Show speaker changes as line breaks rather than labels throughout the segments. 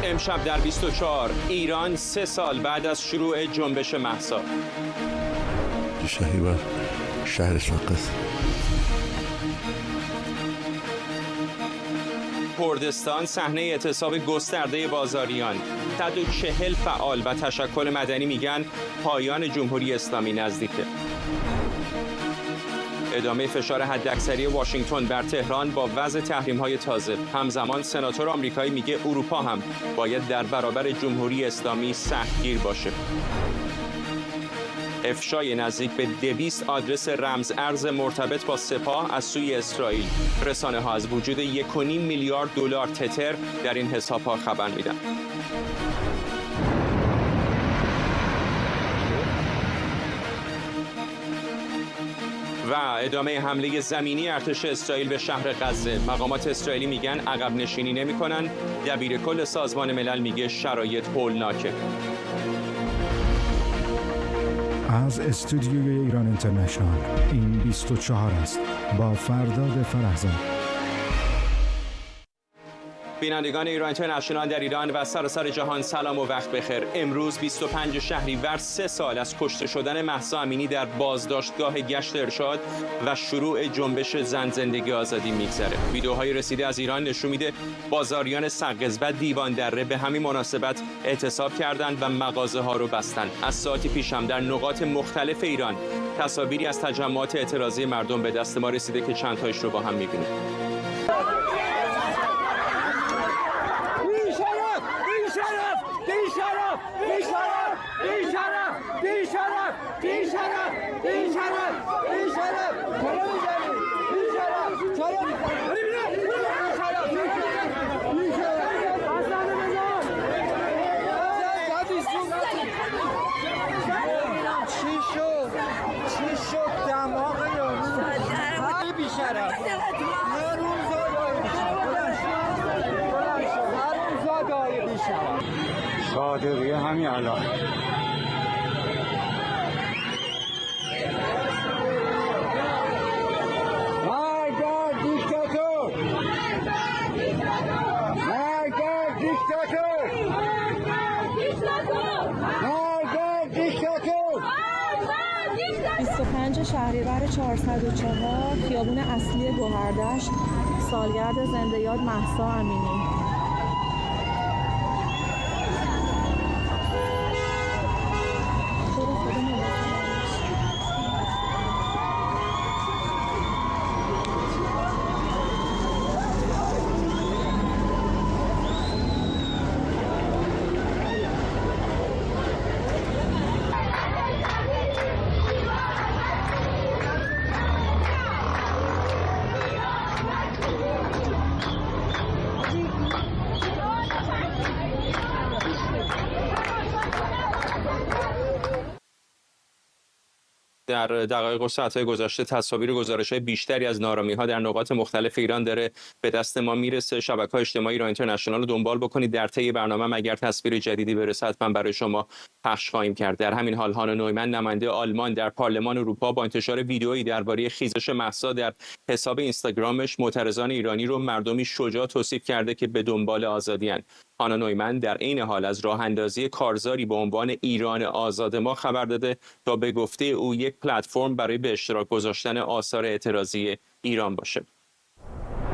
امشب در 24 ایران 3 سال بعد از شروع جنبش مهسا.
شهریور شهرستان قصر.
کردستان صحنه اعتصاب گسترده بازاریان. 140 فعال و تشکل مدنی میگن پایان جمهوری اسلامی نزدیکه. ادامه فشار حداکثری واشنگتن بر تهران با وضع تحریم‌های تازه. همزمان سناتور آمریکایی میگه اروپا هم باید در برابر جمهوری اسلامی سختگیر باشه. افشای نزدیک به 200 آدرس رمز ارز مرتبط با سپاه از سوی اسرائیل. رسانه‌ها از وجود 1.5 میلیارد دلار تتر در این حساب‌ها خبر میدن. و ادامه حمله زمینی ارتش اسرائیل به شهر غزه. مقامات اسرائیلی میگن عقب نشینی نمی‌کنن. دبیر کل سازمان ملل میگه شرایط هولناکه.
از استودیوی ایران اینترنشنال این 24 است با فرداد فرهزاد.
بینندگان ایران اینترنشنال در ایران و سراسر جهان سلام و وقت بخیر. امروز 25 شهریور 3 سال از کشته شدن مهسا امینی در بازداشتگاه گشت ارشاد و شروع جنبش زن زندگی آزادی میگذره. ویدیوهای رسیده از ایران نشون میده بازاریان سقز و دیوان دره به همین مناسبت اعتصاب کردند و مغازه ها رو بستند. از ساعتی پیش هم در نقاط مختلف ایران تصاویری از تجمعات اعتراضی مردم به دست ما رسیده که چند تایش رو با هم میبینیم.
صادقی همین الان
شهریور 404 خیابون اصلی گوهردشت، سالگرد زنده یاد مهسا امینی.
در دقایق و ساعت‌های گذشته تصاویر و گزارش‌های بیشتری از نارامی‌ها در نقاط مختلف ایران داره به دست ما میرسه. شبکه‌های اجتماعی ایران اینترنشنال رو دنبال بکنید. در طی برنامه اگر تصویر جدیدی برسه حتما برای شما پخش خواهیم کرد. در همین حال هانا نویمن نماینده آلمان در پارلمان اروپا با انتشار ویدئویی درباره خیزش مهسا در حساب اینستاگرامش معترضان ایرانی رو مردمی شجاع توصیف کرده که به دنبال آزادی‌اند. هانا نویمن در عین حال از راه اندازی کارزاری به عنوان ایران آزاد ما خبر داده تا به گفته او یک پلتفرم برای به اشتراک گذاشتن آثار اعتراضی ایران باشه.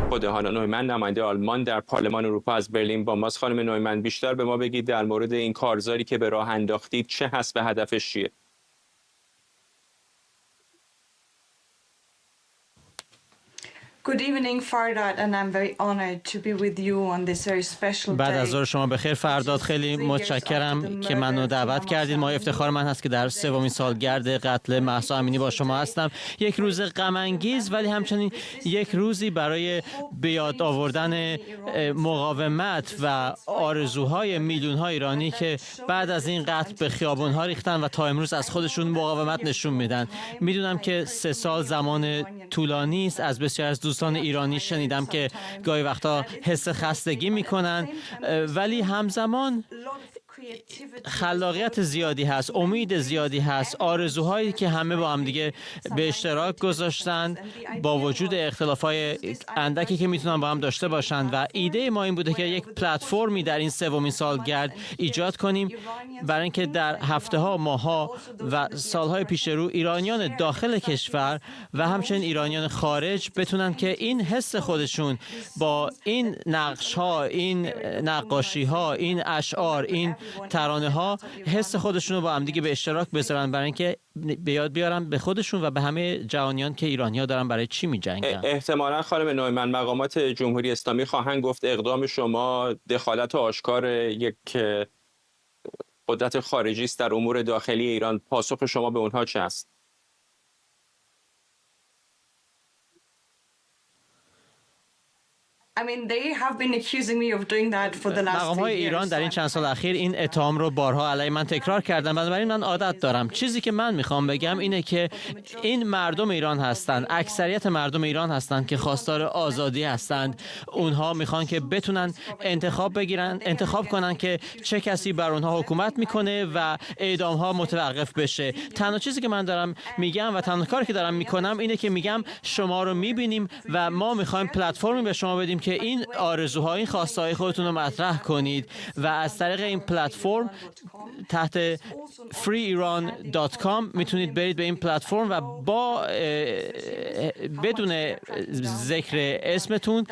خود هانا نویمن نماینده آلمان در پارلمان اروپا از برلین با ماست. خانم نویمن بیشتر به ما بگید در مورد این کارزاری که به راه انداختید چه هست و هدفش چیه؟
Good evening, Fardad, and I'm very honored to be with you on this very special day.
بعد از ظهر شما بخیر فرداد. خیلی متشکرم که منو دعوت کردید. ما افتخار من هست که در 3مین سالگرد قتل مهسا امینی با شما هستم. یک روز غم انگیز ولی همچنین یک روزی برای به یاد آوردن مقاومت و آرزوهای میلیون‌ها ایرانی که بعد از این قتل به خیابان‌ها ریختن و تا امروز از خودشون مقاومت نشون میدن. میدونم که 3 سال زمان طولانی است. از بسیار از دوستان ایرانی شنیدم که گاهی وقتا حس خستگی میکنن، ولی همزمان خلاقیت زیادی هست، امید زیادی هست، آرزوهایی که همه با هم دیگه به اشتراک گذاشتن با وجود اختلافات اندکی که میتونن با هم داشته باشند و ایده ما این بوده که یک پلتفرمی در این سومین سالگرد ایجاد کنیم برای اینکه در هفته‌ها، ماه‌ها و سالهای پیش رو ایرانیان داخل کشور و همچنین ایرانیان خارج بتونن که این حس خودشون با این نقش‌ها، این نقاشی‌ها، این اشعار، این ترانه‌ها حس خودشون رو با هم دیگه به اشتراک بذارن برای اینکه به یاد بیارن به خودشون و به همه جهانیان که ایرانی‌ها دارن برای چی می‌جنگن.
احتمالاً خانم نویمن مقامات جمهوری اسلامی خواهند گفت اقدام شما دخالت آشکار یک قدرت خارجی است در امور داخلی ایران. پاسخ شما به اونها چه است؟
مقام‌های ایران در این چند سال اخیر این اتهام رو بارها علیه من تکرار کردن، بنابراین من عادت دارم. چیزی که من میخوام بگم اینه که این مردم ایران هستند، اکثریت مردم ایران هستند که خواستار آزادی هستند. اونها میخوان که بتونن انتخاب کنن که چه کسی بر اونها حکومت میکنه و اعدام‌ها متوقف بشه. تنها چیزی که من دارم میگم و تنها کاری که دارم میکنم اینه که میگم شما رو میبینیم و ما میخوایم پلتفرمی به شما بدیم که این آرزوها، این خواسته‌های خودتون رو مطرح کنید و از طریق این پلتفرم تحت freeiran.com میتونید برید به این پلتفرم و با بدون ذکر اسمتون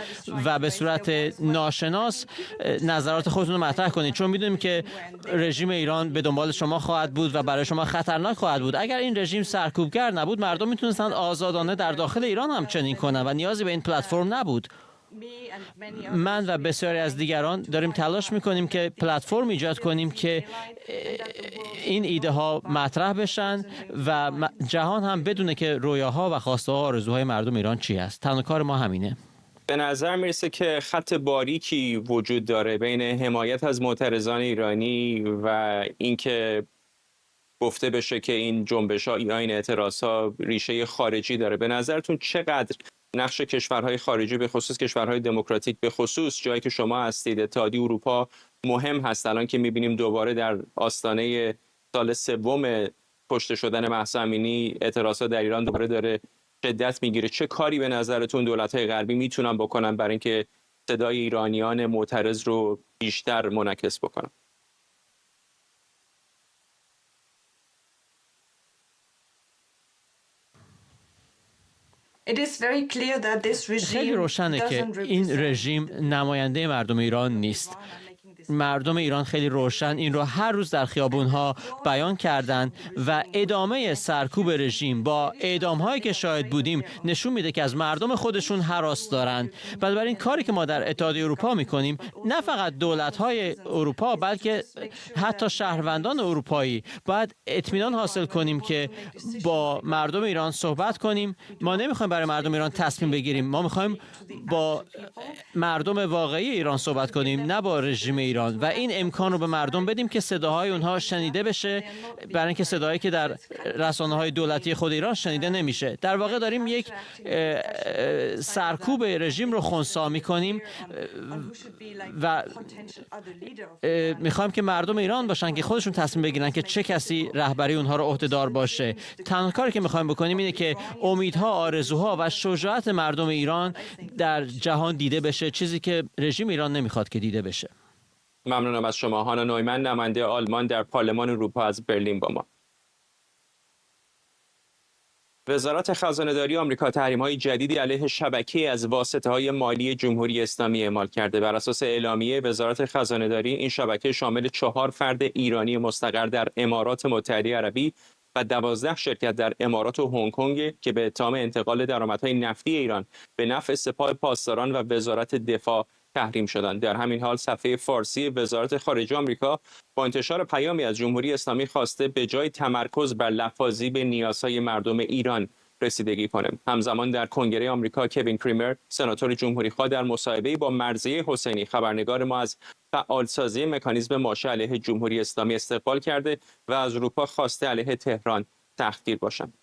و به صورت ناشناس نظرات خودتون رو مطرح کنید، چون میدونیم که رژیم ایران به دنبال شما خواهد بود و برای شما خطرناک خواهد بود. اگر این رژیم سرکوبگر نبود، مردم میتونستن آزادانه در داخل ایران هم چنین کنن و نیازی به این پلتفرم نبود. من و بسیاری از دیگران داریم تلاش میکنیم که پلتفرم ایجاد کنیم که این ایده ها مطرح بشن و جهان هم بدونه که رویاها و خواسته ها و آرزوهای مردم ایران چی است. تنها کار ما همینه.
به نظر میرسه که خط باریکی وجود داره بین حمایت از معترضان ایرانی و اینکه گفته بشه که این جنبش‌ها یا این اعتراض‌ها ریشه خارجی داره. به نظرتون چقدر نقش کشورهای خارجی به خصوص کشورهای دموکراتیک به خصوص جایی که شما هستید اتحادیه اروپا مهم هست؟ الان که می‌بینیم دوباره در آستانه سال سوم کشته شدن مهسا امینی اعتراضات در ایران دوباره داره شدت میگیره. چه کاری به نظرتون دولت‌های غربی میتونن بکنن برای اینکه صدای ایرانیان معترض رو بیشتر منعکس بکنن؟
خیلی روشنه که این رژیم نماینده مردم ایران نیست. مردم ایران خیلی روشن این رو هر روز در خیابون‌ها بیان کردن و ادامه سرکوب رژیم با اعدام‌هایی که شاهد بودیم نشون میده که از مردم خودشون هراس دارن. بنابراین کاری که ما در اتحادیه اروپا میکنیم، نه فقط دولت‌های اروپا بلکه حتی شهروندان اروپایی باید اطمینان حاصل کنیم که با مردم ایران صحبت کنیم. ما نمیخوایم برای مردم ایران تصمیم بگیریم، ما میخوایم با مردم واقعی ایران صحبت کنیم، نه با رژیم ایران، و این امکان رو به مردم بدیم که صداهای اونها شنیده بشه، برای اینکه صدایی که در رسانه‌های دولتی خود ایران شنیده نمیشه. در واقع داریم یک سرکوب رژیم رو خنثی می‌کنیم و می‌خوایم که مردم ایران باشن که خودشون تصمیم بگیرن که چه کسی رهبری اونها رو عهده‌دار باشه. تنها کاری که می‌خوایم بکنیم اینه که امیدها، آرزوها و شجاعت مردم ایران در جهان دیده بشه، چیزی که رژیم ایران نمی‌خواد که دیده بشه.
ممنونم از شما. هانا نویمن، نماینده آلمان در پارلمان اروپا از برلین با ما. وزارت خزانه‌داری آمریکا تحریم‌های جدیدی علیه شبکه‌ای از واسطه‌های مالی جمهوری اسلامی اعمال کرده. بر اساس اعلامیه وزارت خزانه‌داری این شبکه شامل 4 فرد ایرانی مستقر در امارات متحده عربی و 12 شرکت در امارات و هنگ کنگ که به اتهام انتقال درآمدهای نفتی ایران به نفع سپاه پاسداران و وزارت دفاع تحریم شدند. در همین حال صفحه فارسی وزارت خارجه آمریکا با انتشار پیامی از جمهوری اسلامی خواسته به جای تمرکز بر لفاظی به نیازهای مردم ایران رسیدگی کنه. همزمان در کنگره آمریکا کوین کریمر، سناتور جمهوری‌خواه، در مصاحبه‌ای با مرضیه حسینی خبرنگار ما از فعالسازی مکانیزم ماشه علیه جمهوری اسلامی استقبال کرده و از اروپا خواسته علیه تهران تحقیر باشند.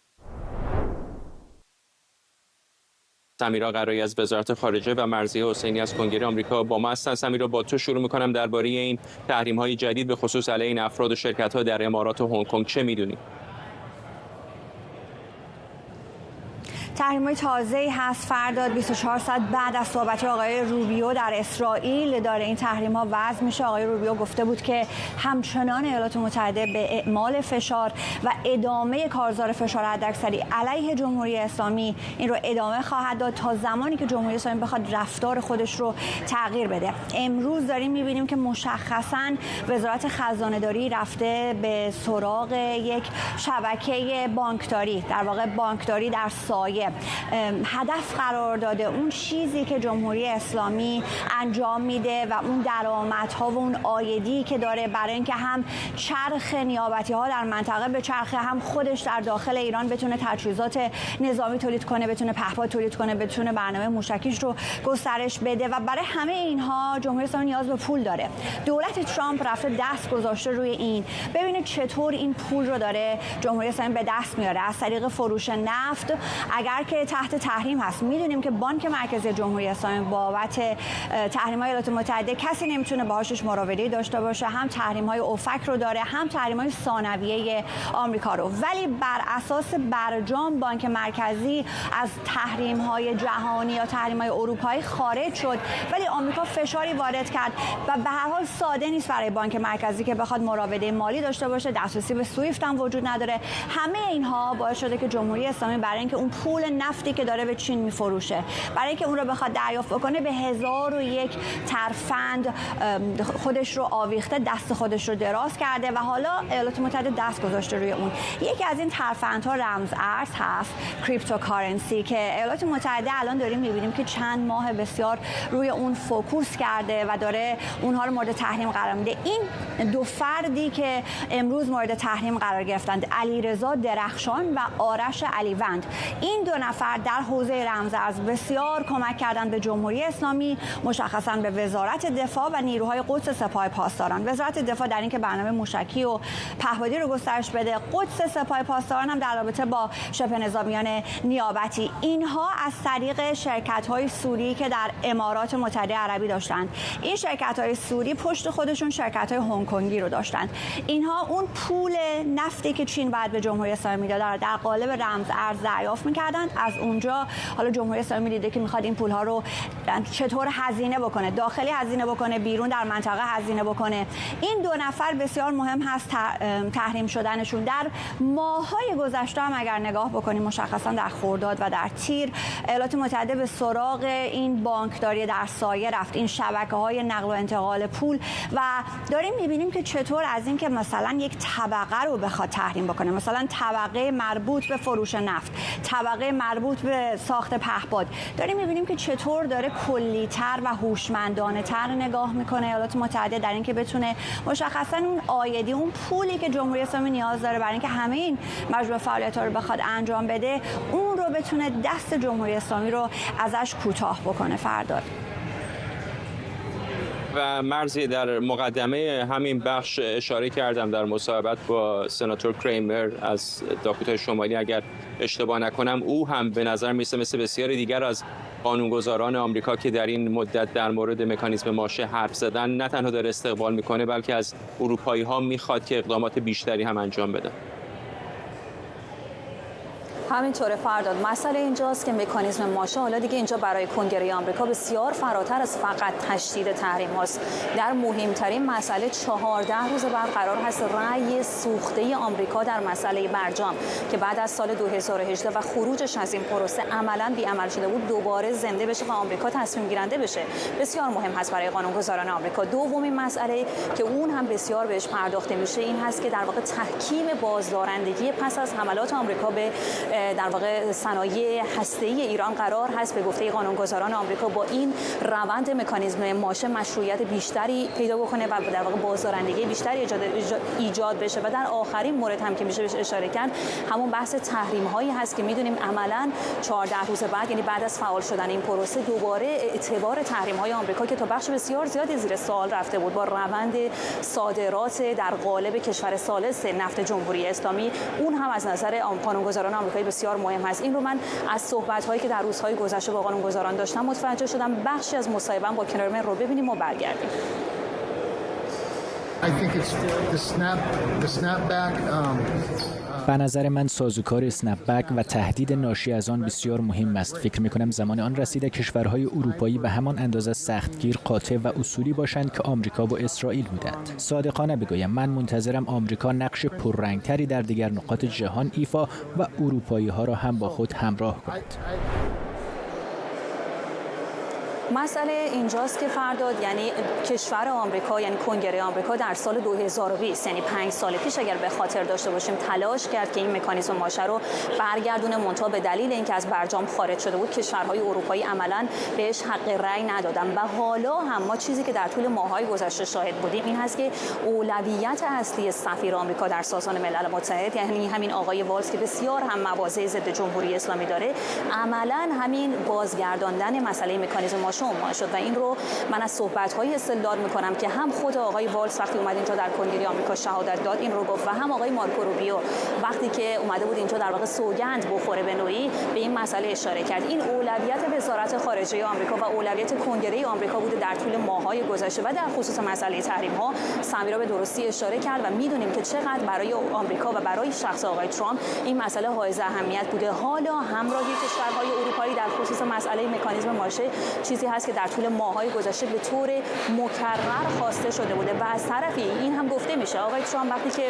سمیرا قرایی از وزارت خارجه و مرضیه حسینی از کنگره آمریکا با ما هستند. سمیرا، با تو شروع می‌کنم. درباره این تحریم‌های جدید به خصوص علیه این افراد و شرکت‌ها در امارات و هنگ کنگ چه می‌دونی؟
تحریم‌های تازه‌ای هست فرداد 24 ساعت بعد از صحبت آقای روبیو در اسرائیل داره این تحریم‌ها وضع میشه. آقای روبیو گفته بود که همچنان ایالات متحده به اعمال فشار و ادامه کارزار فشار حداکثری علیه جمهوری اسلامی این رو ادامه خواهد داد تا زمانی که جمهوری اسلامی بخواد رفتار خودش رو تغییر بده. امروز داریم می‌بینیم که مشخصاً وزارت خزانه‌داری رفته به سراغ یک شبکه بانکداری، در واقع بانکداری در سایه. هدف قرار داده اون چیزی که جمهوری اسلامی انجام میده و اون درآمدها و اون عایدی که داره برای اینکه هم چرخ نیابتی ها در منطقه به چرخه، هم خودش در داخل ایران بتونه تجهیزات نظامی تولید کنه، بتونه پهپاد تولید کنه، بتونه برنامه موشکیش رو گسترش بده و برای همه اینها جمهوری اسلامی نیاز به پول داره. دولت ترامپ رفته دست گذاشته روی این. ببینید چطور این پول رو داره جمهوری اسلامی به دست میاره از طریق فروش نفت. اگر که تحت تحریم هست، میدونیم که بانک مرکزی جمهوری اسلامی بابت تحریم‌های ایالات متحده کسی نمیتونه باهاش مراوده‌ای داشته باشه، هم تحریم‌های اوفک رو داره، هم تحریم‌های ثانویه آمریکا رو. ولی بر اساس برجام بانک مرکزی از تحریم‌های جهانی یا تحریم‌های اروپایی خارج شد، ولی آمریکا فشاری وارد کرد و به هر حال ساده نیست برای بانک مرکزی که بخواد مراوده مالی داشته باشه، دسترسی به سویفت هم وجود نداره. همه اینها باعث شده که جمهوری اسلامی برای اینکه اون پول نفتی که داره به چین میفروشه، برای اینکه اون رو بخواد دریافت بکنه، به 1001 ترفند خودش رو آویخته، دست خودش رو دراز کرده و حالا ایالات متحده دست گذاشته روی اون. یکی از این ترفندها رمز ارز هست، کریپتوکارنسی، که ایالات متحده الان داریم می‌بینیم که چند ماه بسیار روی اون فوکوس کرده و داره اونها رو مورد تحریم قرار میده. این دو فردی که امروز مورد تحریم قرار گرفتند، علیرضا درخشان و آرش علیوند، این دو نفر در حوزه رمزارز بسیار کمک کردند به جمهوری اسلامی، مشخصاً به وزارت دفاع و نیروهای قدس سپاه پاسداران. وزارت دفاع در اینکه برنامه موشکی و پهپادی رو گسترش بده، قدس سپاه پاسداران هم در رابطه با شبه نظامیان نیابتی. اینها از طریق شرکت‌های سوری که در امارات متحده عربی داشتند، این شرکت‌های سوری پشت خودشون شرکت‌های هنگ کنگی رو داشتند. اینها اون پول نفتی که چین بعد به جمهوری اسلامی میداد در قالب رمز ارز دریافت می‌کردند. از اونجا حالا جمهوری اسلامی دیده که میخواد این پول‌ها رو چطور هزینه بکنه، داخلی هزینه بکنه، بیرون در منطقه هزینه بکنه. این دو نفر بسیار مهم هست تحریم شدنشون. در ماه‌های گذشته هم اگر نگاه بکنیم، مشخصا در خرداد و در تیر، ایالات متحده به سراغ این بانکداری در سایه رفت، این شبکه‌های نقل و انتقال پول، و داریم می‌بینیم که چطور از این که مثلا یک طبقه رو بخواد تحریم بکنه، مثلا طبقه مربوط به فروش نفت، طبقه مربوط به ساخت پهپاد، داریم می‌بینیم که چطور داره کلی‌تر و هوشمندانه‌تر نگاه می‌کنه ایالات متحده در اینکه بتونه مشخصاً اون عایدی، اون پولی که جمهوری اسلامی نیاز داره برای اینکه همه این مجموعه فعالیت‌ها رو بخواد انجام بده، اون رو بتونه دست جمهوری اسلامی رو ازش کوتاه بکنه. فرداد
و مرزی در مقدمه همین بخش اشاره کردم در مصاحبت با سناتور کریمر از داکوتای شمالی، اگر اشتباه نکنم، او هم به نظر میسه مثل بسیاری دیگر از قانونگذاران آمریکا که در این مدت در مورد مکانیزم ماشه حرف زدن، نه تنها داره استقبال میکنه بلکه از اروپایی ها میخواد که اقدامات بیشتری هم انجام بدن.
همینطوره فرداد. مسئله اینجاست که مکانیزم ماشه حالا دیگه اینجا برای کنگره آمریکا بسیار فراتر از فقط تشدید تحریم هاست. در مهمترین مسئله 14 روز بعد قرار هست رأی سوخته آمریکا در مسئله برجام که بعد از سال 2018 و خروجش از این پروسه عملاً بی‌عمل شده بود، دوباره زنده بشه و آمریکا تصمیم گیرنده بشه. بسیار مهم هست برای قانونگذاران آمریکا. دومین مسئله که اون هم بسیار بهش پرداخته میشه این هست که در واقع تحکیم بازدارندگی پس از حملات آمریکا به در واقع صنایع هسته‌ای ایران قرار هست به گفته قانونگذاران آمریکا با این روند مکانیزم ماشه مشروعیت بیشتری پیدا بکنه و در واقع بازدارندگی بیشتری ایجاد بشه. و در آخرین مورد هم که میشه بهش اشاره کرد همون بحث تحریم هایی هست که میدونیم عملاً 14 روز بعد، یعنی بعد از فعال شدن این پروسه، دوباره اعتبار تحریم های آمریکا که تا بخش بسیار زیادی زیر سوال رفته بود با روند صادرات در قالب کشور ثالث نفت جمهوری اسلامی، اون هم از نظر قانونگذاران آمریکایی بسیار مهم هست. این رو من از صحبت‌هایی که در روزهای گذشته با قانونگذاران داشتم متوجه شدم. بخشی از مصاحبه‌ام با کنارمن رو ببینیم و برگردیم.
به نظر من سازوکار اسنپ بک و تهدید ناشی از آن بسیار مهم است. فکر می‌کنم زمان آن رسیده کشورهای اروپایی به همان اندازه سختگیر، قاطع و اصولی باشند که آمریکا و اسرائیل بودند. صادقانه بگویم من منتظرم آمریکا نقش پررنگتری در دیگر نقاط جهان ایفا و اروپایی‌ها را هم با خود همراه کند.
مسئله اینجاست که فرداد، یعنی کشور آمریکا، یعنی کنگره آمریکا در سال 2020 یعنی 5 سال پیش اگر به خاطر داشته باشیم تلاش کرد که این مکانیزم ماشه رو برگردونه، منتها به دلیل اینکه از برجام خارج شده بود کشورهای اروپایی عملاً بهش حق رأی ندادن. و حالا هم ما چیزی که در طول ماه‌های گذشته شاهد بودیم این هست که اولویت اصلی سفیر آمریکا در سازمان ملل متحد، یعنی همین آقای والز که بسیار هم مواضع ضد جمهوری اسلامی داره، عملاً همین بازگرداندن مسئله مکانیزم ماشه شد. و این رو من از صحبت‌های استدلال می‌کنم که هم خود آقای والز وقتی اومد اینجا در کنگره آمریکا شهادت داد این رو گفت و هم آقای مارکو روبیو وقتی که اومده بود اینجا در واقع سوگند بخوره به نوعی به این مسئله اشاره کرد. این اولویت وزارت خارجه آمریکا و اولویت کنگره آمریکا بوده در طول ماه‌های گذشته و در خصوص مسئله تحریم‌ها سمیرا به درستی اشاره کرد و می‌دونیم که چقدر برای آمریکا و برای شخص آقای ترامپ این مسئله حائز اهمیت بوده. حالا همراهی کشورهای اروپایی در خصوص مسئله مکانیزم ماشه چیزی هست که در طول ماه‌های گذشته به طور مکرر خواسته شده بوده و از طرفی این هم گفته میشه آقای ترامپ وقتی که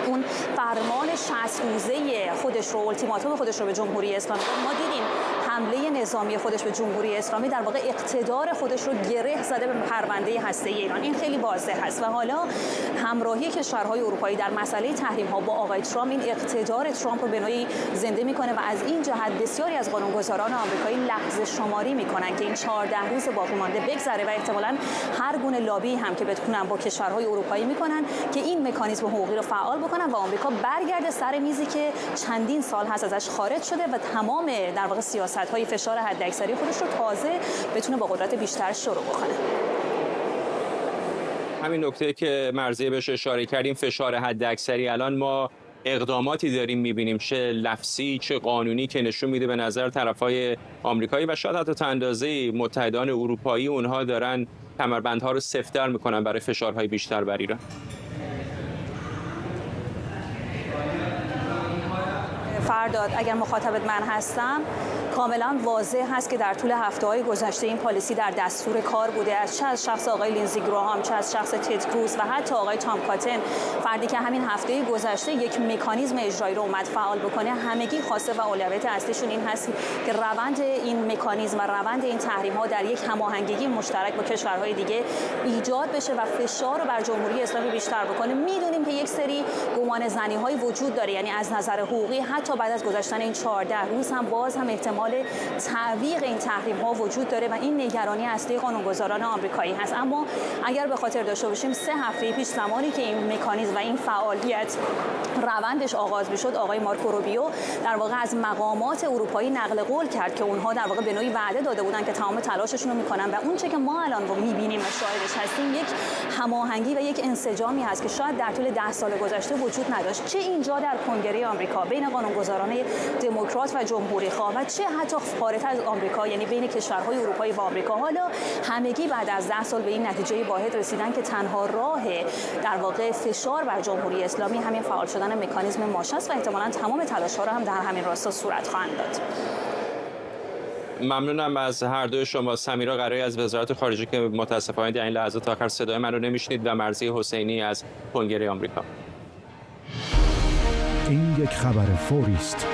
اون فرمان 60 روزه خودش رو التیماتوم خودش رو به جمهوری اسلامی ما دیدیم حمله نظامی خودش به جمهوری اسلامی در واقع اقتدار خودش رو گره زده به پرونده هسته ایران. این خیلی واضح هست و حالا همراهی کشورهای اروپایی در مسئله تحریم‌ها با آقای ترامپ این اقتدار ترامپ رو به نوعی زنده میکنه و از این جهت بسیاری از قانونگذاران آمریکایی لحظه شماری میکنن که این 14 روز باقی مانده بگذره و احتمالاً هر گونه لابی هم که بتونن با کشورهای اروپایی میکنن که این مکانیزم حقوقی رو فعال بکنن و آمریکا برگرده سر میزی که چندین سال هست ازش خارج شده و تمام در واقع سیاست‌های فشار حداکثری خودش رو تازه بتونه با قدرت بیشتر شروع بکنه.
همین نکته که مرضیه بهش اشاره کردیم، فشار حداکثری، الان ما اقداماتی داریم می‌بینیم چه لفظی چه قانونی که نشون میده به نظر طرفای آمریکایی و شاید حتی تا اندازه متحدان اروپایی اونها دارن کمربندها رو سفت‌تر میکنن برای فشارهای بیشتر بر ایران.
فرداد اگر مخاطبت من هستم کاملا واضح هست که در طول هفته‌های گذشته این پالیسی در دستور کار بوده، چه از شخص آقای لینزی گراهام، چه از شخص تد کروز و حتی آقای تام کاتن، فردی که همین هفته گذشته یک مکانیزم اجرایی رو اومد فعال بکنه. همگی خواسته و اولویت اصلیشون این هست که روند این مکانیزم و روند این تحریم‌ها در یک هماهنگی مشترک با کشورهای دیگه ایجاد بشه و فشار رو بر جمهوری اسلامی بیشتر بکنه. میدونیم که یک سری گمان زنی‌های وجود داره، یعنی از نظر حقوقی حتی بعد از گذشتن این 14 روز هم باز هم احتمال تعویق این تحریم‌ها وجود داره و این نگرانی اصلی قانونگذاران آمریکایی هست. اما اگر به خاطر داشته باشیم 3 هفته پیش زمانی که این مکانیزم و این فعالیت روندش آغاز می‌شد، آقای مارکو روبیو در واقع از مقامات اروپایی نقل قول کرد که اونها در واقع به نوعی وعده داده بودن که تمام تلاششون رو می‌کنن و اون چه که ما الان رو می‌بینیم و شاهدش هستیم یک هماهنگی و یک انسجامی هست که شاید در طول 10 سال گذشته وجود نداشت، چه اینجا در کنگره آمریکا بین قانونگذاران دموکرات و جمهوری‌خواه و چه حتی خارج از آمریکا، یعنی بین کشورهای اروپایی و آمریکا. حالا همگی بعد از 10 سال به این نتیجه واحد رسیدن که تنها راه در واقع فشار بر جمهوری اسلامی همین فعال شدن مکانیزم ماشه است و احتمالاً تمام تلاش‌ها را هم در همین راستا صورت خواهند داد.
ممنونم از هر دوی شما. سمیرا قرایی از وزارت خارجه که متاسفانه در این لحظات آخر صدای من رو نمیشنید و مرضیه حسینی از کنگره آمریکا.
این یک خبر فوری است.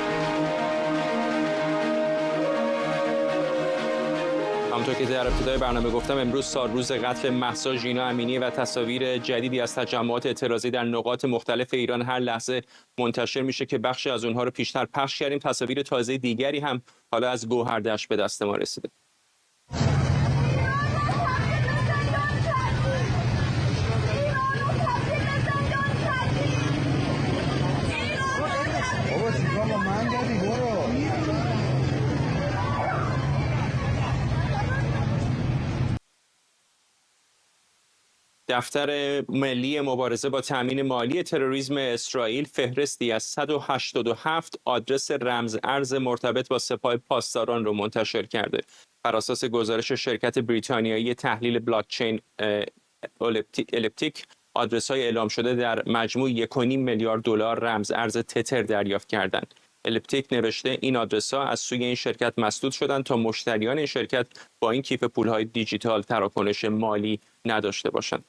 همونطور که در ابتدای برنامه گفتم امروز سالروز قتل مهسا ژینا امینی و تصاویر جدیدی از تجمعات اعتراضی در نقاط مختلف ایران هر لحظه منتشر میشه که بخشی از اونها رو پیشتر پخش کردیم. تصاویر تازه دیگری هم حالا از گوهردشت به دست ما رسیده. دفتر ملی مبارزه با تامین مالی تروریسم اسرائیل فهرستی از 187 آدرس رمز ارز مرتبط با سپاه پاسداران رو منتشر کرده. بر اساس گزارش شرکت بریتانیایی تحلیل بلاکچین الپتیک، آدرس‌های اعلام شده در مجموع 1.5 میلیارد دلار رمز ارز تتر دریافت کردند. الپتیک نوشته این آدرس‌ها از سوی این شرکت مسدود شدند تا مشتریان این شرکت با این کیف پول‌های دیجیتال تراکنش مالی نداشته باشند.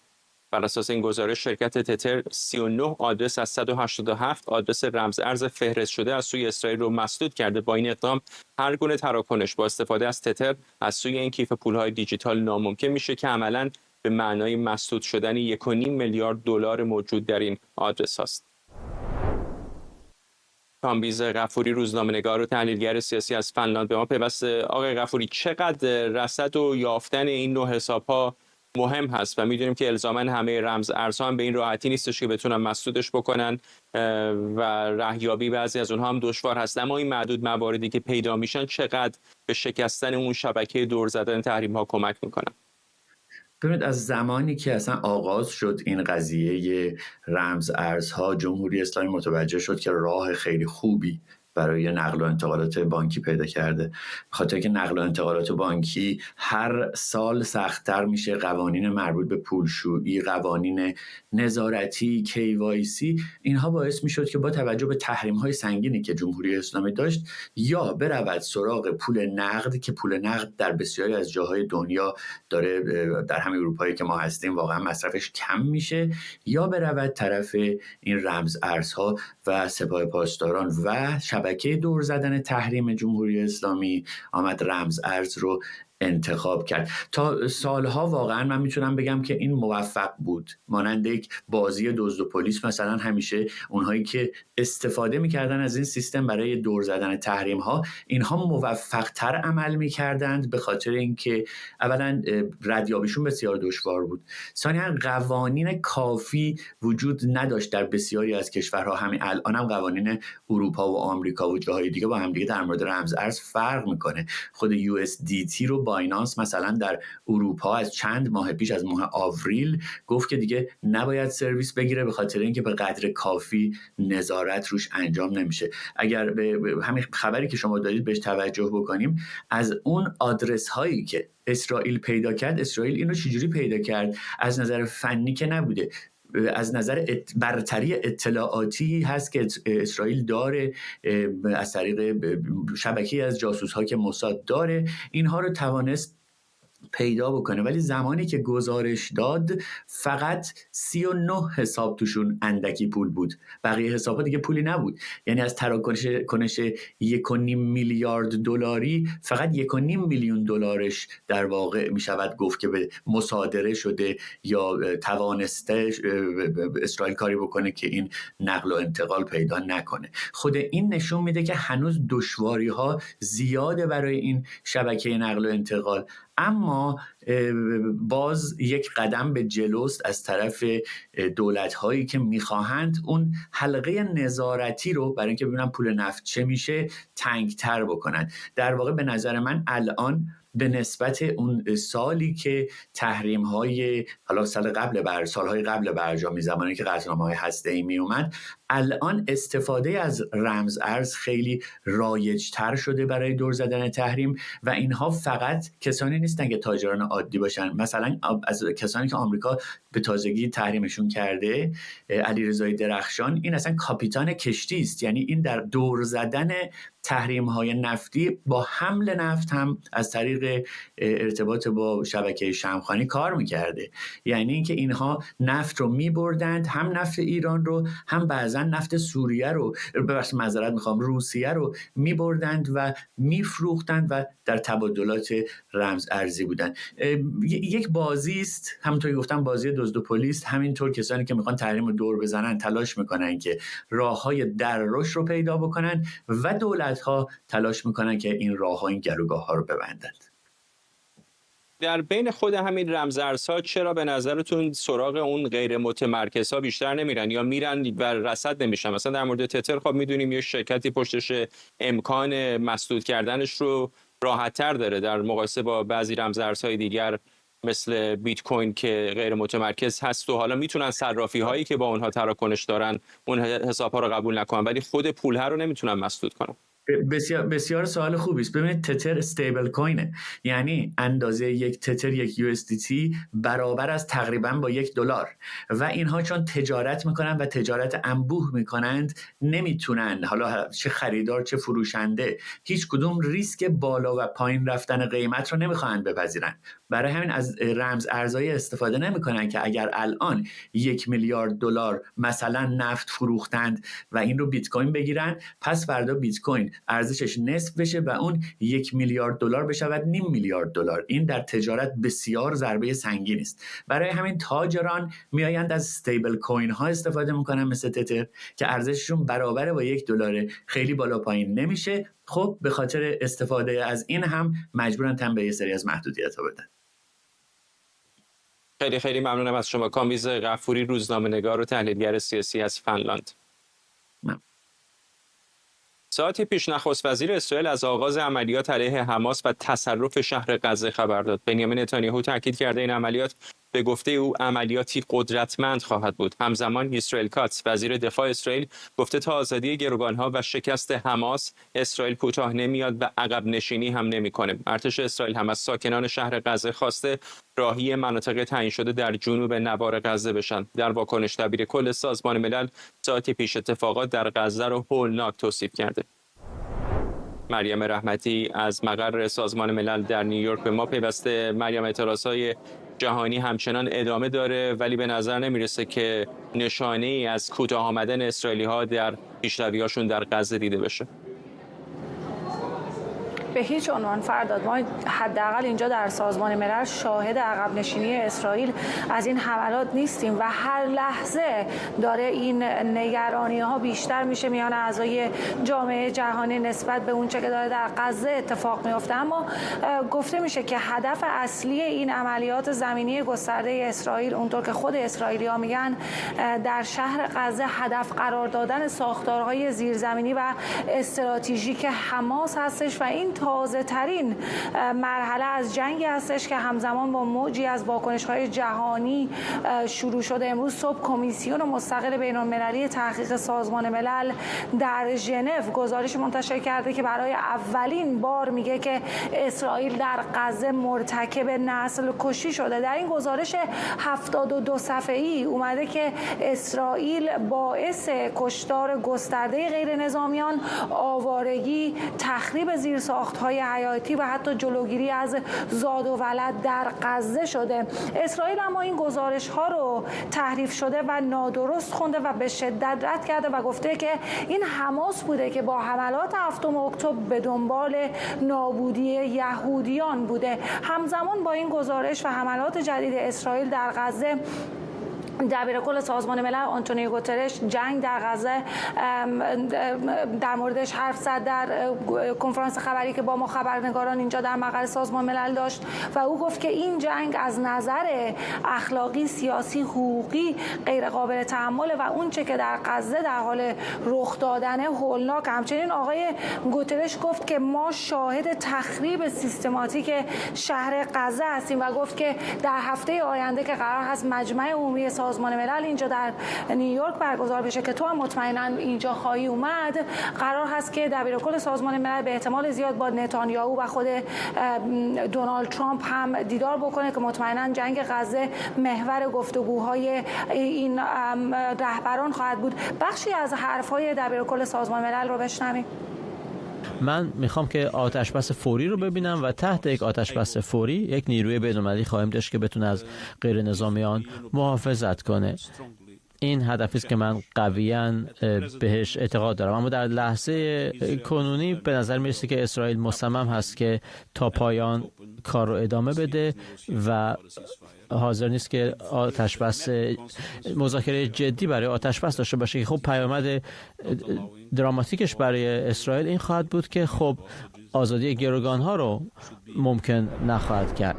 بر اساس این گزارش شرکت تتر 39 آدرس از 187 آدرس رمز ارز فهرست شده از سوی اسرائیل رو مسدود کرده. با این اقدام هر گونه تراکنش با استفاده از تتر از سوی این کیف پول‌های دیجیتال ناممکن میشه که عملاً به معنای مسدود شدن 1.5 میلیارد دلار موجود در این آدرس است. کامبیز غفوری، روزنامه‌نگار و تحلیلگر سیاسی از فنلاند، به ما پیوسته. آقای غفوری، چقدر رصد و یافتن این نوع حساب‌ها مهم هست و میدونیم که الزاما همه رمز ارزها هم به این راحتی نیستش که بتونن مسدودش بکنن و رهیابی بعضی از اونها هم دشوار هست، اما این معدود مواردی که پیدا میشن چقدر به شکستن اون شبکه دور زدن تحریم ها کمک میکنن؟
ببینید، از زمانی که اصلا آغاز شد این قضیه رمز ارزها، جمهوری اسلامی متوجه شد که راه خیلی خوبی برای نقل و انتقالات بانکی پیدا کرده، بخاطر که نقل و انتقالات بانکی هر سال سخت‌تر میشه. قوانین مربوط به پولشویی، قوانین نظارتی، KYC، اینها باعث میشد که با توجه به تحریم‌های سنگینی که جمهوری اسلامی داشت، یا برود سراغ پول نقد که پول نقد در بسیاری از جاهای دنیا داره در همین اروپایی که ما هستیم واقعا مصرفش کم میشه، یا برود طرف این رمز ارزها و سپاه پاسداران و شبکه دور زدن تحریم جمهوری اسلامی آمد رمز ارز رو انتخاب کرد. تا سالها واقعا من میتونم بگم که این موفق بود. مانند یک بازی دزد و پلیس مثلا، همیشه اونهایی که استفاده میکردن از این سیستم برای دور زدن تحریم ها، اینها موفق تر عمل میکردند، به خاطر اینکه اولا ردیابیشون بسیار دشوار بود، ثانیا قوانین کافی وجود نداشت در بسیاری از کشورها. همین الان هم قوانین اروپا و آمریکا و جاهای دیگه با هم دیگه در مورد رمز ارز فرق میکنه. خود USDT رو بایننس مثلا در اروپا از چند ماه پیش، از ماه آوریل، گفت که دیگه نباید سرویس بگیره به خاطر اینکه به قدر کافی نظارت روش انجام نمیشه. اگر به همین خبری که شما دارید بهش توجه بکنیم، از اون آدرس هایی که اسرائیل پیدا کرد، اسرائیل اینو چجوری پیدا کرد؟ از نظر فنی که نبوده، از نظر برتری اطلاعاتی هست که اسرائیل داره، از طریق شبکه‌ای از جاسوس‌ها که موساد داره، اینها رو توانست پیدا بکنه. ولی زمانی که گزارش داد فقط 39 حساب توشون اندکی پول بود، بقیه حساب‌ها دیگه پولی نبود. یعنی از تراکنش 1.5 میلیارد دلاری فقط 1.5 میلیون دلارش در واقع می شود گفت که به مصادره شده یا توانسته اسرائیل کاری بکنه که این نقل و انتقال پیدا نکنه. خود این نشون میده که هنوز دشواری‌ها زیاده برای این شبکه نقل و انتقال، اما باز یک قدم به جلوست از طرف دولت‌هایی که می‌خواهند اون حلقه نظارتی رو برای اینکه ببینن پول نفت چه میشه تنگ‌تر بکنن. در واقع به نظر من الان به نسبت اون سالی که تحریم‌های سالهای قبل برجامی، زمانی که قطعنامه‌های هسته‌ای می اومد، الان استفاده از رمز ارز خیلی رایج‌تر شده برای دور زدن تحریم و اینها فقط کسانی نیستن که تاجران عادی باشن. مثلا از کسانی که آمریکا به تازگی تحریمشون کرده، علیرضا درخشان، این اصلا کاپیتان کشتی است. یعنی این در دور زدن تحریم‌های نفتی با حمل نفت هم از طریق ارتباط با شبکه شمخانی کار می‌کرده. یعنی اینکه اینها نفت رو می‌بردند، هم نفت ایران رو، هم بعضا نفت سوریه رو، روسیه رو می‌بردند و می‌فروختند و در تبادلات رمز ارزی بودن. یک بازی است، همونطور که گفتم بازی دزد و پلیس. همینطور کسانی که میخوان تحریم رو دور بزنن تلاش میکنن که راه‌های در رشد رو پیدا بکنن و دولت‌ها تلاش میکنن که این راه‌ها، این گلوگاه‌ها رو ببندند.
در بین خود همین رمزارزها چرا به نظرتون سراغ اون غیر متمرکزها بیشتر نمیرن یا میرن و رصد نمیشن؟ مثلا در مورد تتر خب میدونیم یه شرکتی پشتش امکان مسدود کردنش رو راحت‌تر داره در مقایسه با بعضی رمزارزهای دیگر مثل بیت کوین که غیر متمرکز هست و حالا میتونن صرافی هایی که با اونها تراکنش دارن اون حساب ها رو قبول نکنن، ولی خود پول ها رو نمیتونن مسدود کنن.
بسیار سوال خوبی است. ببینید تتر استیبل کوینه، یعنی اندازه یک تتر یک USDT برابر است تقریبا با $1 و اینها چون تجارت میکنن و تجارت انبوه میکنند نمیتونن حالا چه خریدار چه فروشنده هیچ کدوم ریسک بالا و پایین رفتن قیمت رو نمیخواهند بپذیرن. برای همین از رمز ارزهایی استفاده نمیکنن که اگر الان $1 میلیارد مثلا نفت فروختند و این رو بیت کوین بگیرن، پس فردا بیت کوین ارزشش نصف بشه و اون $1 میلیارد بشود $0.5 میلیارد. این در تجارت بسیار ضربه سنگین است. برای همین تاجران میآیند از استیبل کوین ها استفاده میکنن مثل تتر که ارزششون برابر با $1، خیلی بالا پایین نمیشه. خب به خاطر استفاده از این هم مجبورن تن به یه سری از محدودیت‌ها بدن.
خیلی خیلی ممنونم از شما. کامبیز غفوری، روزنامه‌نگار و تحلیلگر سیاسی از فنلاند. ساعتی پیش نخست وزیر اسرائیل از آغاز عملیات علیه حماس و تصرف شهر غزه خبر داد. بنیامین نتانیاهو تاکید کرده این عملیات به گفته او عملیاتی قدرتمند خواهد بود. همزمان اسرائیل کاتس وزیر دفاع اسرائیل گفته تا آزادی گروگانها و شکست حماس اسرائیل کوتاه نمیاد و عقب نشینی هم نمیکنه. ارتش اسرائیل هم از ساکنان شهر غزه خواسته راهی مناطق تعیین شده در جنوب نوار غزه بشن. در واکنش دبیر کل سازمان ملل ساعتی پیش اتفاقات در غزه رو هولناک توصیف کرده. مریم رحمتی از مقر سازمان ملل در نیویورک به ما پیوسته. مریم، اعتراضهای جهانی همچنان ادامه داره ولی به نظر نمیرسه که نشانه‌ای از کوتاه آمدن اسرائیلی‌ها در پیشروی‌هاشون در غزه دیده بشه.
به هیچ عنوان فرداد، ما حداقل اینجا در سازمان ملل شاهد عقب نشینی اسرائیل از این حملات نیستیم و هر لحظه داره این نگرانی ها بیشتر میشه میان اعضای جامعه جهانی نسبت به اون چه که داره در غزه اتفاق میفته. اما گفته میشه که هدف اصلی این عملیات زمینی گسترده اسرائیل، اونطور که خود اسرائیلی ها میگن، در شهر غزه هدف قرار دادن ساختارهای زیرزمینی و استراتژیک حماس هستش و این تازه ترین مرحله از جنگی هستش که همزمان با موجی از واکنش‌های جهانی شروع شده. امروز صبح کمیسیون مستقل بین‌المللی تحقیق سازمان ملل در ژنو گزارش منتشر کرده که برای اولین بار میگه که اسرائیل در غزه مرتکب نسل کشی شده. در این گزارش 72 صفحه‌ای اومده که اسرائیل باعث کشتار گسترده غیر نظامیان، آوارگی، تخریب زیرساخت‌های حیاتی و حتی جلوگیری از زاد و ولد در غزه شده. اسرائیل اما این گزارش‌ها رو تحریف شده و نادرست خونده و به شدت رد کرده و گفته که این حماس بوده که با حملات 7 اکتبر به دنبال نابودی یهودیان بوده. همزمان با این گزارش و حملات جدید اسرائیل در غزه، دبیر کل سازمان ملل آنتونیو گوترش جنگ در غزه در موردش حرف زد در کنفرانس خبری که با ما خبرنگاران اینجا در مقر سازمان ملل داشت و او گفت که این جنگ از نظر اخلاقی، سیاسی، حقوقی غیر قابل تحمله و اون چه که در غزه در حال رخ دادن هولناک. همچنین آقای گوترش گفت که ما شاهد تخریب سیستماتیک شهر غزه هستیم و گفت که در هفته آینده که قرار هست مجمع عمومی سازمان ملل اینجا در نیویورک برگزار بشه که تو هم مطمئنا اینجا خواهی اومد، قرار هست که دبیر کل سازمان ملل به احتمال زیاد با نتانیاهو و خود دونالد ترامپ هم دیدار بکنه که مطمئنا جنگ غزه محور گفتگوهای این رهبران خواهد بود. بخشی از حرفهای دبیر کل سازمان ملل رو بشنویم.
من میخوام که آتش بس فوری رو ببینم و تحت یک آتش بس فوری یک نیروی بین‌المللی خواهیم داشت که بتونه از غیر نظامیان محافظت کنه. این هدفی است که من قویاً بهش اعتقاد دارم. اما در لحظه کنونی به نظر میرسه که اسرائیل مصمم هست که تا پایان کار رو ادامه بده و حاضر نیست که آتش بس مذاکره جدی برای آتش بس داشته باشه که خب پیامد دراماتیکش برای اسرائیل این خواهد بود که خب آزادی گروگان‌ها رو ممکن نخواهد کرد.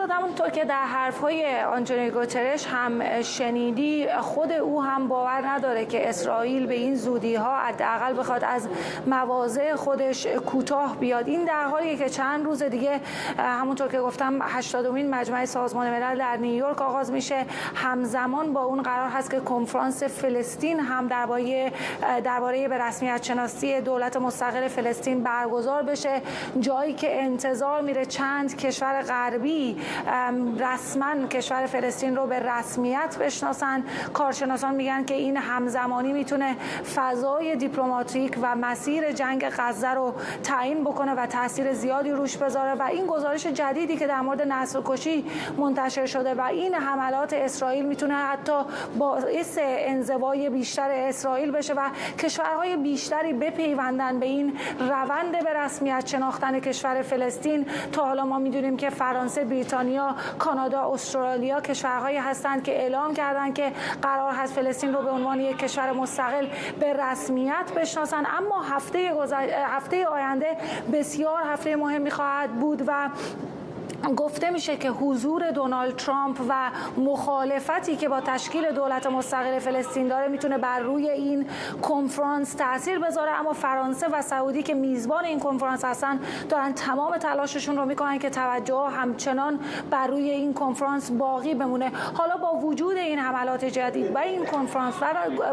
فرداد همونطور که در حرف‌های آنتونیو گوترش هم شنیدی، خود او هم باور نداره که اسرائیل به این زودی‌ها حداقل بخواد از مواضع خودش کوتاه بیاد. این در حالیه که چند روز دیگه همونطور که گفتم 80مین مجمع سازمان ملل در نیویورک آغاز میشه. همزمان با اون قرار هست که کنفرانس فلسطین هم درباره به رسمیت شناسی دولت مستقل فلسطین برگزار بشه، جایی که انتظار میره چند کشور غربی رسما کشور فلسطین رو به رسمیت بشناسن. کارشناسان میگن که این همزمانی میتونه فضای دیپلماتیک و مسیر جنگ غزه رو تعیین بکنه و تاثیر زیادی روش بذاره و این گزارش جدیدی که در مورد نسل کشی منتشر شده و این حملات اسرائیل میتونه حتی باعث انزوای بیشتر اسرائیل بشه و کشورهای بیشتری بپیوندن به این روند به رسمیت شناختن کشور فلسطین. تا حالا ما میدونیم که فرانسه، بریتانیا، کانادا، استرالیا کشورهایی هستند که اعلام کردن که قرار هست فلسطین رو به عنوان یک کشور مستقل به رسمیت بشناسن. اما هفته آینده بسیار هفته مهمی خواهد بود و گفته میشه که حضور دونالد ترامپ و مخالفتی که با تشکیل دولت مستقل فلسطین داره میتونه بر روی این کنفرانس تاثیر بذاره. اما فرانسه و سعودی که میزبان این کنفرانس هستن دارن تمام تلاششون رو میکنن که توجه همچنان بر روی این کنفرانس باقی بمونه. حالا با وجود این حملات جدید و این کنفرانس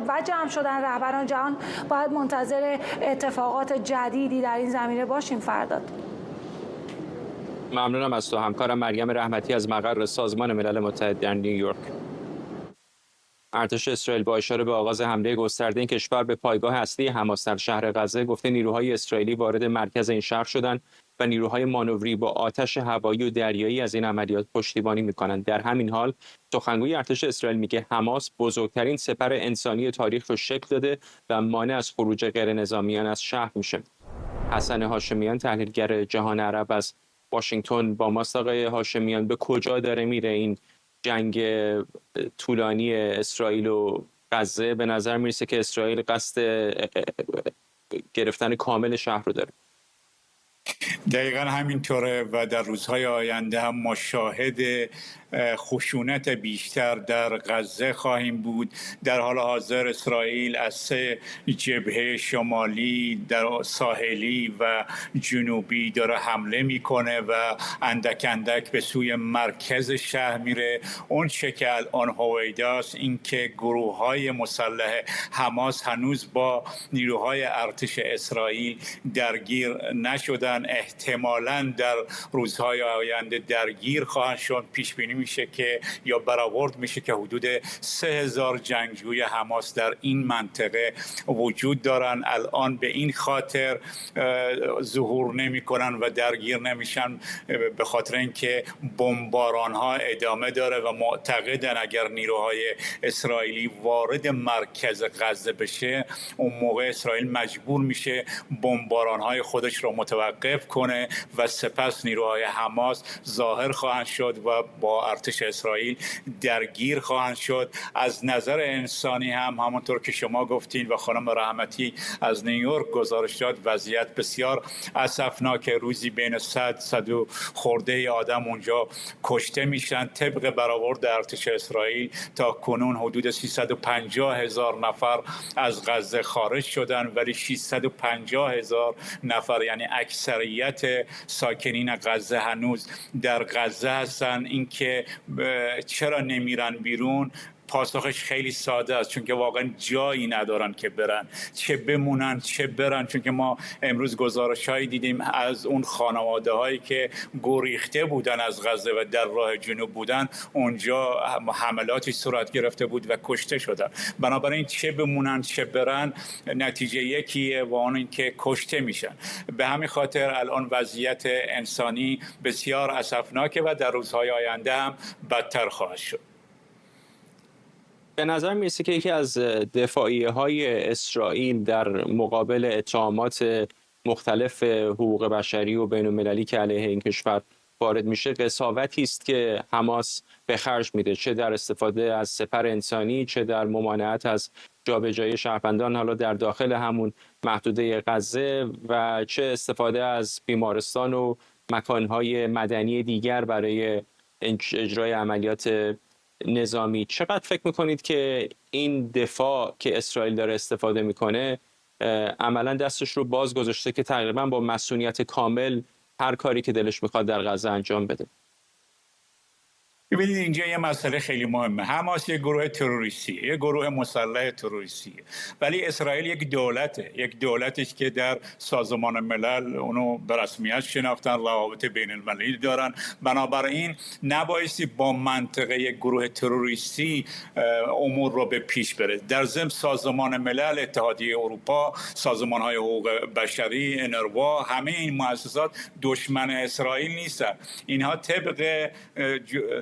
و جمع شدن رهبران جهان باید منتظر اتفاقات جدیدی در این زمینه باشیم. فرداد.
ممنونم از تو همکارم مریم رحمتی از مقر سازمان ملل متحد در نیویورک. ارتش اسرائیل با اشاره به آغاز حمله گسترده این کشور به پایگاه اصلی حماس در شهر غزه گفته نیروهای اسرائیلی وارد مرکز این شهر شدند و نیروهای مانوری با آتش هوایی و دریایی از این عملیات پشتیبانی می‌کنند. در همین حال سخنگوی ارتش اسرائیل میگه حماس بزرگترین سپر انسانی تاریخ رو شکل داده و مانع از خروج غیر نظامیان از شهر میشه. حسن هاشمیان تحلیلگر جهان عرب از واشنگتن با ماست. آقای هاشمیان، به کجا داره میره این جنگ طولانی اسرائیل و غزه؟ به نظر میرسه که اسرائیل قصد گرفتن کامل شهر رو داره.
دقیقا همینطوره و در روزهای آینده هم ما شاهد خشونت بیشتر در غزه خواهیم بود. در حال حاضر اسرائیل از 3 جبهه شمالی، در ساحلی و جنوبی داره حمله میکنه و اندک اندک به سوی مرکز شهر میره. اون چه که الان هویداست این که گروه های مسلح حماس هنوز با نیروهای ارتش اسرائیل درگیر نشدن، احتمالاً در روزهای آینده درگیر خواهند شد. پیش بینی میشه که یا برآورد میشه که حدود 3000 جنگجوی حماس در این منطقه وجود دارن. الان به این خاطر ظهور نمیکنن و درگیر نمیشن به خاطر اینکه بمباران ها ادامه داره و معتقدن اگر نیروهای اسرائیلی وارد مرکز غزه بشه اون موقع اسرائیل مجبور میشه بمباران های خودش رو متوقف کنه و سپس نیروهای حماس ظاهر خواهند شد و با ارتش اسرائیل درگیر خواهند شد. از نظر انسانی هم همونطور که شما گفتین و خانم رحمتی از نیویورک گزارش داد، وضعیت بسیار اسفناک. روزی بین 100 و خورده آدم اونجا کشته میشن. طبق برآورد ارتش اسرائیل تا کنون حدود 350,000 نفر از غزه خارج شدن، ولی 650,000 نفر یعنی اکثریت ساکنین غزه هنوز در غزه هستن. اینکه چرا نمیرن بیرون پاسخش خیلی ساده است، چون که واقعا جایی ندارن که برن، چه بمونن چه برن. چون که ما امروز گزارش‌هایی دیدیم از اون خانواده‌هایی که گریخته بودن از غزه و در راه جنوب بودن، اونجا حملاتی صورت گرفته بود و کشته شدن. بنابراین چه بمونن چه برن نتیجه یکیه و اون اینکه کشته میشن. به همین خاطر الان وضعیت انسانی بسیار اسفناکه و در روزهای آینده هم بدتر خواهد شد.
به نظر میرسه که یکی از دفاعیه‌های اسرائیل در مقابل اتهامات مختلف حقوق بشری و بین‌المللی که علیه این کشور وارد میشه قساوتی است که حماس به خرج میده، چه در استفاده از سپر انسانی، چه در ممانعت از جابجایی شهروندان حالا در داخل همون محدوده غزه و چه استفاده از بیمارستان و مکانهای مدنی دیگر برای اجرای عملیات نظامی. چقدر فکر میکنید که این دفاع که اسرائیل داره استفاده میکنه عملا دستش رو باز گذاشته که تقریبا با مسئولیت کامل هر کاری که دلش میخواد در غزه انجام بده؟
ببینید اینجا یه مسئله خیلی مهمه. حماس یک گروه تروریستی، یک گروه مسلح تروریستی، ولی اسرائیل یک دولته، یک دولتی که در سازمان ملل اونو به رسمیت شناختن، روابط بین المللی دارن. بنابراین نبایستی با منطقه یک گروه تروریستی امور رو به پیش بره. در ضمن سازمان ملل، اتحادیه اروپا، سازمان‌های حقوق بشری، انروا، همه این مؤسسات دشمن اسرائیل نیستن. اینها طبق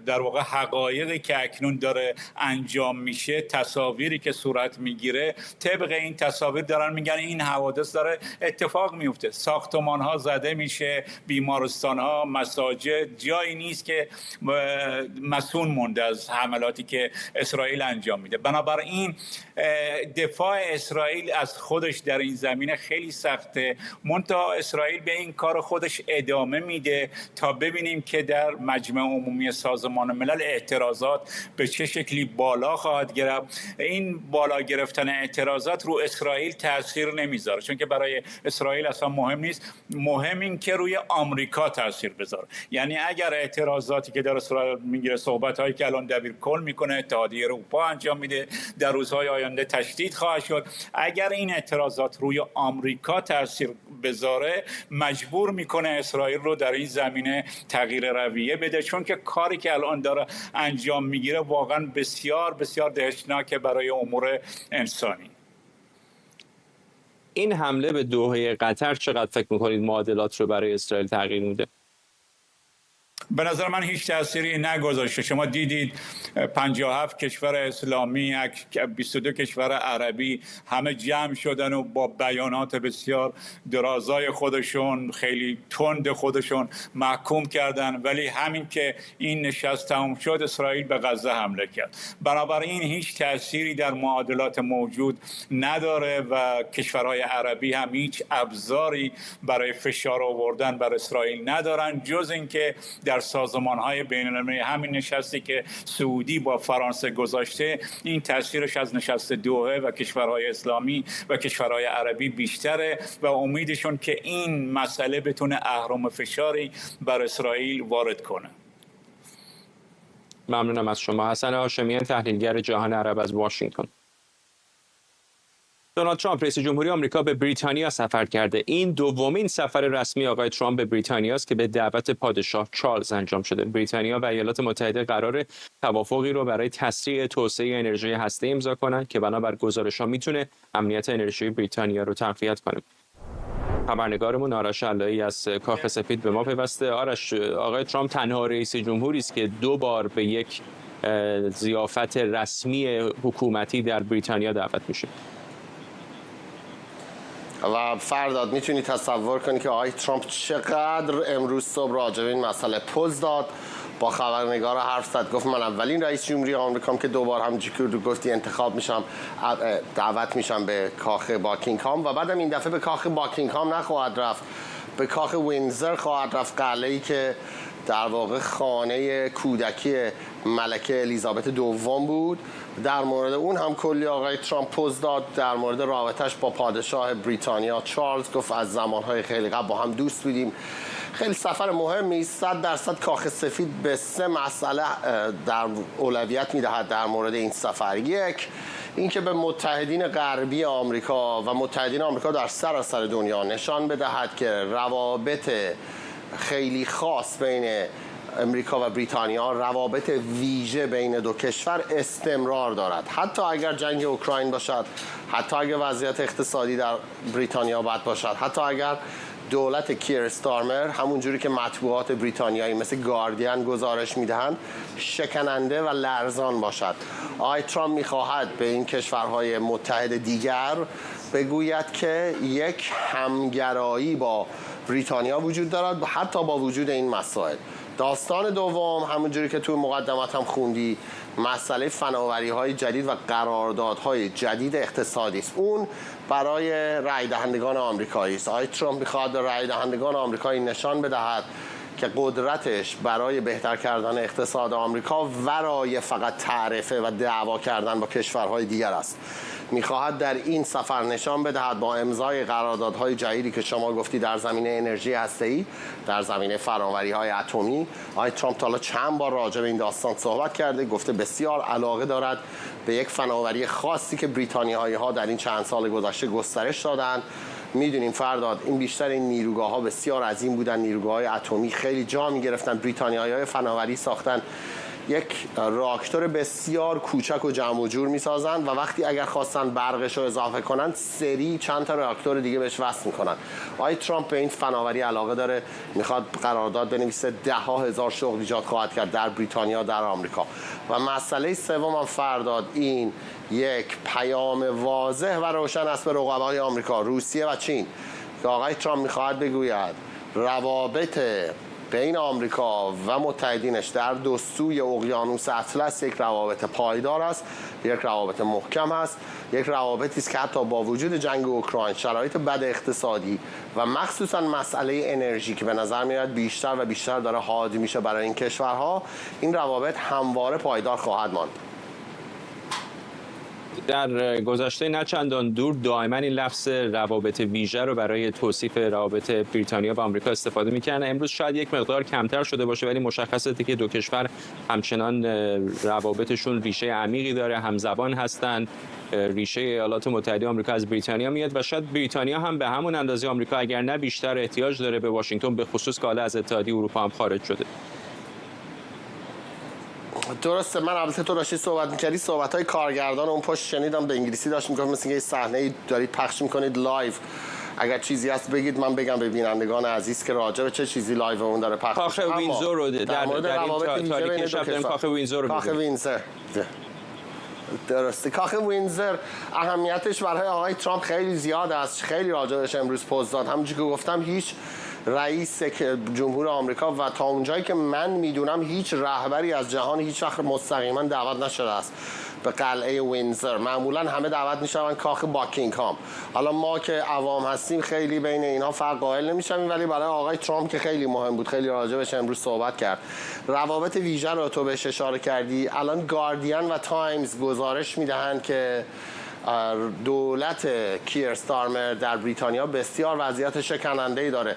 در واقع حقایقی که اکنون داره انجام میشه، تصاویری که صورت میگیره، طبق این تصاویر دارن میگن این حوادث داره اتفاق میفته. ساختمان ها زده میشه، بیمارستان ها، مساجد، جایی نیست که مسئول مونده از حملاتی که اسرائیل انجام میده. بنابراین دفاع اسرائیل از خودش در این زمینه خیلی سخته، منتها اسرائیل به این کار خودش ادامه میده تا ببینیم که در مجمع عمومی سازمان ملل اعتراضات به چه شکلی بالا خواهد گرفت. این بالا گرفتن اعتراضات رو اسرائیل تاثیر نمیذاره، چون که برای اسرائیل اصلا مهم نیست. مهم این که روی آمریکا تاثیر بذاره. یعنی اگر اعتراضاتی که در اسرائیل میگیره، صحبت‌هایی که الان دبیرکل میکنه، اتحادیه اروپا انجام میده، در روزهای آینده تشدید خواهد شد. اگر این اعتراضات روی آمریکا تاثیر بذاره، مجبور میکنه اسرائیل رو در این زمینه تغییر رویه بده، چون که کاری که الان داره انجام میگیره واقعا بسیار بسیار دهشتناکه برای امور انسانی.
این حمله به دوحه قطر چقدر فکر میکنید معادلات رو برای اسرائیل تغییر میده؟
به نظر من هیچ تأثیری نگذاشته. شما دیدید 57 کشور اسلامی، 22 کشور عربی همه جمع شدن و با بیانات بسیار درازای خودشون، خیلی تند خودشون محکوم کردن، ولی همین که این نشست تموم شد اسرائیل به غزه حمله کرد. بنابراین هیچ تأثیری در معادلات موجود نداره و کشورهای عربی هم هیچ ابزاری برای فشار آوردن بر اسرائیل ندارن، جز اینکه در سازمان‌های بین‌المللی همین نشستی که سعودی با فرانسه گذاشته، این تاثیرش از نشست دوحه و کشورهای اسلامی و کشورهای عربی بیشتره و امیدشون که این مسئله بتونه اهرم فشاری بر اسرائیل وارد کنه.
ممنونم از شما. حسن هاشمیان، تحلیلگر جهان عرب از واشنگتن. دونالد ترامپ رئیس جمهوری آمریکا به بریتانیا سفر کرده. این دومین سفر رسمی آقای ترامپ به بریتانیا است که به دعوت پادشاه چارلز انجام شده. بریتانیا و ایالات متحده قرار توافقی رو برای تسریع توسعه انرژی هسته‌ای امضا کنند که بنابر گزارش‌ها میتونه امنیت انرژی بریتانیا رو تقویت کنه. خبرنگارمون آرش علایی از کاخ سفید به ما پیوسته. آرش، آقای ترامپ تنها رئیس جمهوری است که 2 بار به یک ضیافت رسمی حکومتی در بریتانیا دعوت میشه.
و فرداد میتونی تصور کنی که آقای ترامپ چقدر امروز صبح راجع به این مسئله پوز داد، با خبرنگار حرف زد، گفت من اولین رئیس جمهوری آمریکام که 2 بار همونجوری که گفتی انتخاب میشم، دعوت میشم به کاخ باکینگهام و بعدم این دفعه به کاخ باکینگهام نخواهد رفت، به کاخ وینزر خواهد رفت، قلعه‌ای که در واقع خانه کودکی ملکه الیزابت دوم بود. در مورد اون هم کلی آقای ترامپ پوز داد. در مورد رابطش با پادشاه بریتانیا چارلز گفت از زمانهای خیلی قبل با هم دوست بودیم. خیلی سفر مهمی است. 100% کاخ سفید به 3 مسئله در اولویت میدهد در مورد این سفر. یک، اینکه به متحدین غربی آمریکا و متحدین آمریکا در سراسر دنیا نشان بدهد که روابط خیلی خاص بین امریکا و بریتانیا، روابط ویژه بین 2 کشور استمرار دارد، حتی اگر جنگ اوکراین باشد، حتی اگر وضعیت اقتصادی در بریتانیا بد باشد، حتی اگر دولت کیر استارمر همونجوری که مطبوعات بریتانیایی مثل گاردین گزارش میدهند شکننده و لرزان باشد. آقای ترامپ میخواهد به این کشورهای متحد دیگر بگوید که یک همگرایی با بریتانیا وجود دارد، حتی با وجود این مسائل. داستان دوم همونجوری که توی مقدمات هم خوندی، مسئله فناوری‌های جدید و قراردادهای جدید اقتصادی است. اون برای رای دهندگان آمریکایی است. آقای ترامپ می‌خواد به رای دهندگان آمریکایی نشان بدهد که قدرتش برای بهتر کردن اقتصاد آمریکا ورای فقط تعرفه و دعوا کردن با کشورهای دیگر است. میخواهد در این سفر نشان بدهد با امضای قراردادهای جدیدی که شما گفتی در زمینه انرژی هسته‌ای، در زمینه فناوری‌های اتمی، آقای ترامپ تا حالا چند بار راجع به این داستان صحبت کرده، گفته بسیار علاقه دارد به یک فناوری خاصی که بریتانیایی‌ها در این چند سال گذشته گسترش دادن. میدونیم فرداد این بیشتر این نیروگاه‌ها بسیار عظیم بودن، نیروگاه‌های اتمی خیلی جا می‌گرفتن، بریتانیایی‌ها فناوری ساختن، یک راکتور بسیار کوچک و جمع و جور میسازن و وقتی اگر خواستن برقش رو اضافه کنن سریع چند تا راکتور دیگه بهش وصل میکنن. آقای ترامپ به این فناوری علاقه داره، میخواد قرارداد بنویسه، 10,000 شغل ایجاد خواهد کرد در بریتانیا، در آمریکا. و مسئله سوم فرداد این یک پیام واضح و روشن است به رقبای آمریکا، روسیه و چین، که آقای ترامپ میخواهد بگوید روابط بین آمریکا و متحدینش در دو سوی اقیانوس اطلس یک روابط پایدار است، یک روابط محکم است، یک روابطی است که حتی با وجود جنگ اوکراین، شرایط بد اقتصادی و مخصوصا مسئله انرژی که به نظر میاد بیشتر و بیشتر داره حاد میشه برای این کشورها، این روابط همواره پایدار خواهد ماند.
در گذشته نه چندان دور دائما این لفظ روابط ویژه رو برای توصیف روابط بریتانیا و آمریکا استفاده می‌کردن. امروز شاید یک مقدار کمتر شده باشه، ولی مشخصه که دو کشور همچنان روابطشون ریشه عمیقی داره، همزبان هستند. ریشه ایالات متحده آمریکا از بریتانیا میاد و شاید بریتانیا هم به همون اندازه آمریکا اگر نه بیشتر احتیاج داره به واشنگتن، به خصوص که حالا از اتحادیه اروپا هم خارج شده.
درسته. من البته تو داشتی صحبت می‌کردی، صحبت‌های کارگردان اون پشت شنیدم، به انگلیسی داشت میگفت مثل اینکه صحنه‌ای دارید پخش می‌کنید لایو. اگر چیزی هست بگید من بگم به بینندگان عزیز که راجع به چه چیزی لایو اون داره پخش میشه.
کاخ وینزور رو در این تاریخی شب داریم کاخ وینزور رو
کاخ وینزور. درسته. کاخ وینزور اهمیتش برای آقای ترامپ خیلی زیاد است. خیلی راجعش امروز پست داد. همونجوری که گفتم هیچ رئیس جمهور آمریکا و تا اونجایی که من میدونم هیچ رهبری از جهان هیچ وقت مستقیما دعوت نشده است به قلعه وینزور. معمولا همه دعوت میشن کاخ باکینگهام. حالا ما که عوام هستیم خیلی بین اینها فرق قائل نمیشیم، ولی برای آقای ترامپ که خیلی مهم بود، خیلی راجبش امروز صحبت کرد. روابط ویژه رو تو بهش اشاره کردی. الان گاردین و تایمز گزارش میدهند که دولت کیر استارمر در بریتانیا بسیار وضعیت شکننده‌ای داره.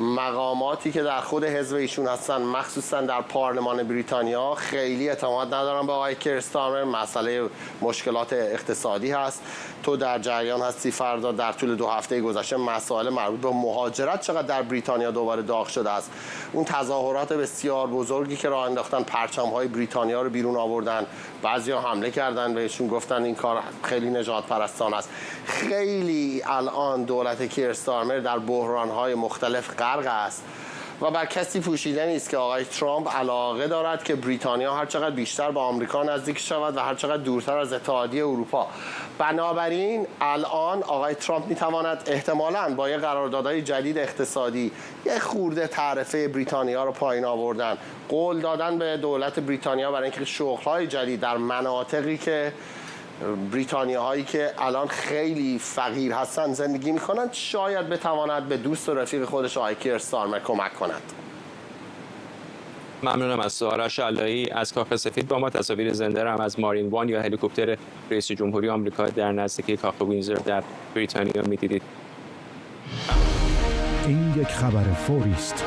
مقاماتی که در خود حزب ایشون هستن، مخصوصا در پارلمان بریتانیا، خیلی اعتماد ندارن به آقای کیر استارمر. مسئله مشکلات اقتصادی هست. تو در جریان هستی فردا در طول 2 هفته گذشته مسائل مربوط به مهاجرت چقدر در بریتانیا دوباره داغ شده است. اون تظاهرات بسیار بزرگی که راه انداختن، پرچم‌های بریتانیا رو بیرون آوردن، بعضیا حمله کردن بهشون، گفتن این کار خیلی نجات پرستان است. خیلی الان دولت کیر استارمر در بحران‌های مختلف غرق است و بر کسی پوشیده نیست که آقای ترامپ علاقه دارد که بریتانیا هر چقدر بیشتر به آمریکا نزدیک شود و هر چقدر دورتر از اتحادیه اروپا. بنابراین الان آقای ترامپ میتواند احتمالاً با یه قراردادهای جدید اقتصادی یه خورده تعرفه بریتانیا رو پایین آوردن، قول دادن به دولت بریتانیا برای اینکه شغل‌های جدید در مناطقی که بریتانیاهایی که الان خیلی فقیر هستن زندگی میکنن، شاید بتواند به دوست و رفیق خودش آقای کیر استارمر کمک کند.
ممنونم از آرش علایی از کاخ سفید. با ما تصاویر زنده هم از مارین وان یا هلیکوپتر رئیس جمهوری آمریکا در نزدیکی کاخ وینزور در بریتانیا میدیدید.
این یک خبر فوری است.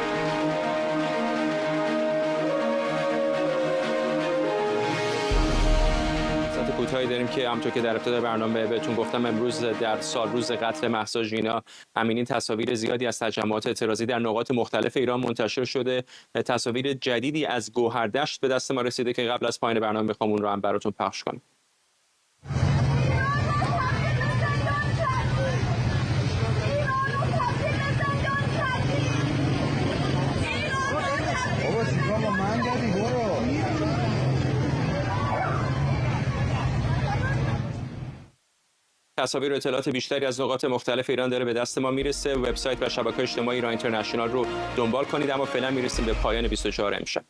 کوتاهی داریم که همونطور که در ابتدای برنامه بهتون گفتم، امروز در سالروز قتل مهسا ژینا همین تصاویر زیادی از تجمعات اعتراضی در نقاط مختلف ایران منتشر شده. تصاویر جدیدی از گوهردشت به دست ما رسیده که قبل از پایان برنامه میخوام اون رو هم براتون پخش کنم. تصاویر و اطلاعات بیشتری از نقاط مختلف ایران داره به دست ما میرسه. وبسایت و شبکه‌های اجتماعی ایران اینترنشنال رو دنبال کنید. اما فعلا میرسیم به پایان 24 امشب.